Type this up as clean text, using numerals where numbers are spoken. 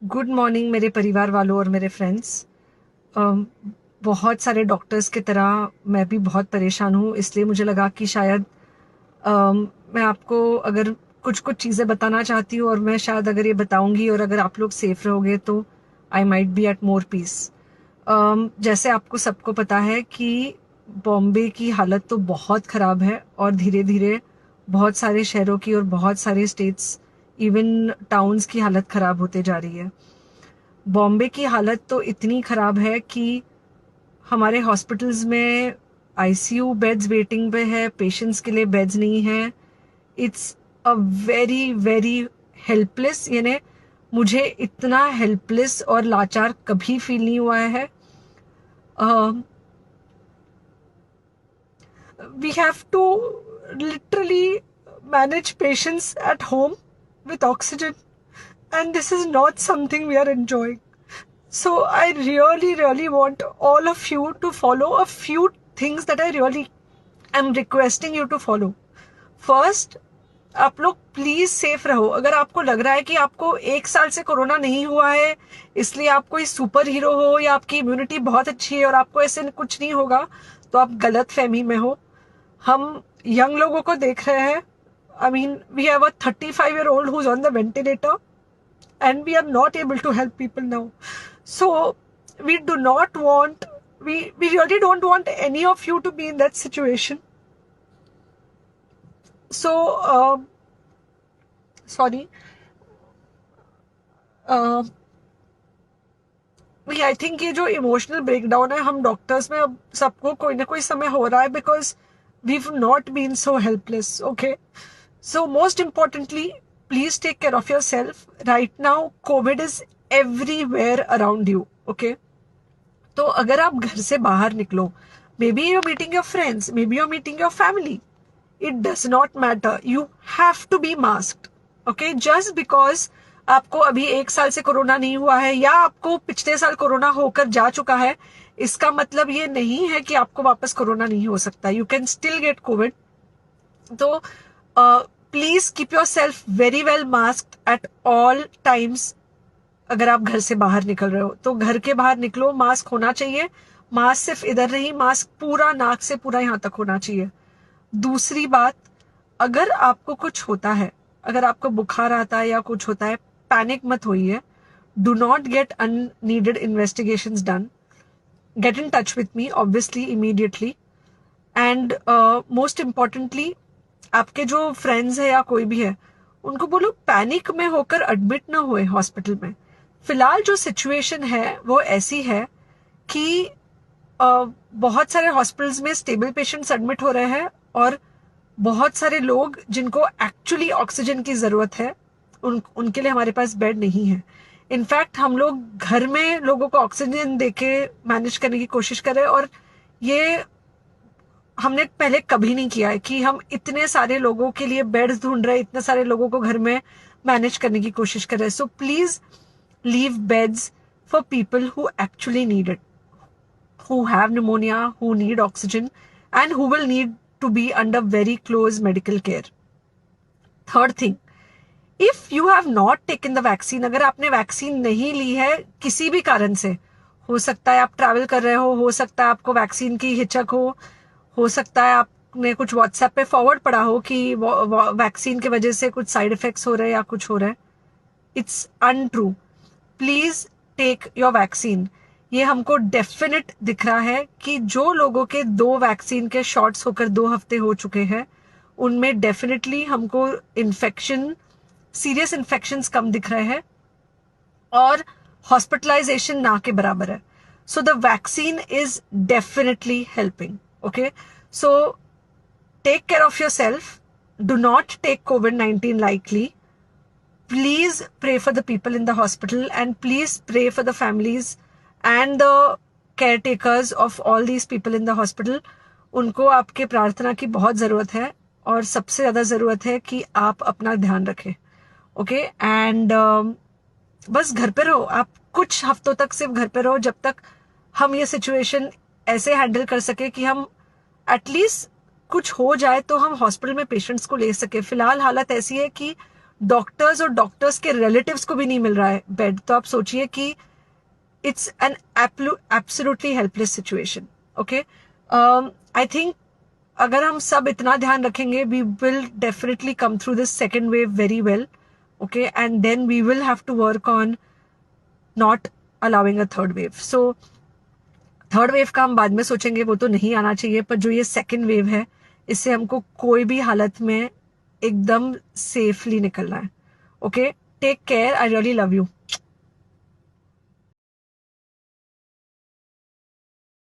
Good morning मेरे परिवार वालों और मेरे फ्रेंड्स। बहुत सारे डॉक्टर्स की तरह मैं भी बहुत परेशान हूँ, इसलिए मुझे लगा कि शायद मैं आपको अगर कुछ कुछ चीज़ें बताना चाहती हूँ, और मैं शायद अगर ये बताऊंगी और अगर आप लोग सेफ रहोगे तो I might be at more peace. जैसे आपको सबको पता है कि बॉम्बे की हालत तो बहुत ख़राब है, और धीरे धीरे बहुत सारे शहरों की और बहुत सारे स्टेट्स, इवन टाउन्स की हालत ख़राब होते जा रही है। बॉम्बे की हालत तो इतनी ख़राब है कि हमारे हॉस्पिटल्स में आईसीयू बेड्स वेटिंग पे है, पेशेंट्स के लिए बेड्स नहीं है। It's a very very helpless, यानी मुझे इतना हेल्पलेस और लाचार कभी फील नहीं हुआ है। We have to literally manage patients at home with oxygen, and this is not something we are enjoying. So I really, really want all of you to follow a few things that I really am requesting you to follow. First, आप लोग please safe रहो। अगर आपको लग रहा है कि आपको 1 साल से कोरोना नहीं हुआ है, इसलिए आप कोई सुपर हीरो हो या आपकी इम्यूनिटी बहुत अच्छी है और आपको ऐसे कुछ नहीं होगा, तो आप गलत फहमी में हो। हम यंग लोगों को देख रहे हैं। I mean, we have a 35-year-old who's on the ventilator, and we are not able to help people now. So we do not want, we really don't want any of you to be in that situation. So sorry, I think ये जो emotional breakdown है हम doctors में अब सबको कोई ना कोई समय हो रहा है, because we not been so helpless. Okay, so most importantly, please take care of your self. Right now COVID is everywhere around you. Okay, तो अगर आप घर से बाहर निकलो, may be you're meeting your friends, may be you're meeting your family, it does not matter, you have to be masked. Okay, just because आपको अभी 1 साल से कोरोना नहीं हुआ है या आपको पिछले साल कोरोना होकर जा चुका है, इसका मतलब ये नहीं है कि आपको वापस कोरोना नहीं हो सकता। You can still get COVID. तो please keep yourself very well masked at all times. अगर आप घर से बाहर निकल रहे हो तो घर के बाहर निकलो, मास्क होना चाहिए। मास्क सिर्फ इधर नहीं, मास्क पूरा नाक से पूरा यहाँ तक होना चाहिए। दूसरी बात, अगर आपको कुछ होता है, अगर आपको बुखार आता है या कुछ होता है, पैनिक मत होइए। Do not get unneeded investigations done. Get in touch with me obviously immediately. And most importantly, आपके जो फ्रेंड्स है या कोई भी है, उनको बोलो पैनिक में होकर एडमिट ना हुए हॉस्पिटल में। फिलहाल जो सिचुएशन है वो ऐसी है कि बहुत सारे हॉस्पिटल्स में स्टेबल पेशेंट्स एडमिट हो रहे हैं, और बहुत सारे लोग जिनको एक्चुअली ऑक्सीजन की जरूरत है, उनके लिए हमारे पास बेड नहीं है। इनफैक्ट हम लोग घर में लोगों को ऑक्सीजन देके मैनेज करने की कोशिश कर रहे हैं, और ये हमने पहले कभी नहीं किया है कि हम इतने सारे लोगों के लिए बेड्स ढूंढ रहे हैं, इतने सारे लोगों को घर में मैनेज करने की कोशिश कर रहे हैं। So please leave beds for people who actually need it, who have pneumonia, who need oxygen, and who will need to be under very close medical care. Third thing, if you have not taken the vaccine, अगर आपने vaccine नहीं ली है किसी भी कारण से, हो सकता है आप ट्रैवल कर रहे हो सकता है आपको वैक्सीन की हिचक हो सकता है आपने कुछ व्हाट्सएप पे फॉरवर्ड पढ़ा हो कि वैक्सीन की वजह से कुछ साइड इफेक्ट्स हो रहे हैं या कुछ हो रहा है। It's untrue. Please take your vaccine. ये हमको डेफिनेट दिख रहा है कि जो लोगों के 2 वैक्सीन के शॉट्स होकर 2 हफ्ते हो चुके हैं, उनमें डेफिनेटली हमको इन्फेक्शन, सीरियस इन्फेक्शंस कम दिख रहे हैं, और हॉस्पिटलाइजेशन ना के बराबर है। So the vaccine is definitely helping. Okay, so take care of your self. Do not take COVID-19 lightly. Please pray for the people in the hospital, and please pray for the families and the caretakers of all these people in the hospital. उनको आपके प्रार्थना की बहुत ज़रूरत है, और सबसे ज़्यादा ज़रूरत है कि आप अपना ध्यान रखें। ओके, एंड बस घर पे रहो। आप कुछ हफ्तों तक सिर्फ घर पे रहो, जब तक हम ये सिचुएशन ऐसे हैंडल कर सके कि हम एटलीस्ट कुछ हो जाए तो हम हॉस्पिटल में पेशेंट्स को ले सके। फिलहाल हालत ऐसी है कि डॉक्टर्स और डॉक्टर्स के रिलेटिव्स को भी नहीं मिल रहा है बेड, तो आप सोचिए कि it's an absolutely helpless situation. Okay, I think अगर हम सब इतना ध्यान रखेंगे, we will definitely come through this second wave very well. Okay, and then we will have to work on not allowing a third wave. So third wave का हम बाद में सोचेंगे, वो तो नहीं आना चाहिए, पर जो ये सेकेंड वेव है, इससे हमको कोई भी हालत में एकदम सेफली निकलना है. Okay, take care, I really love you.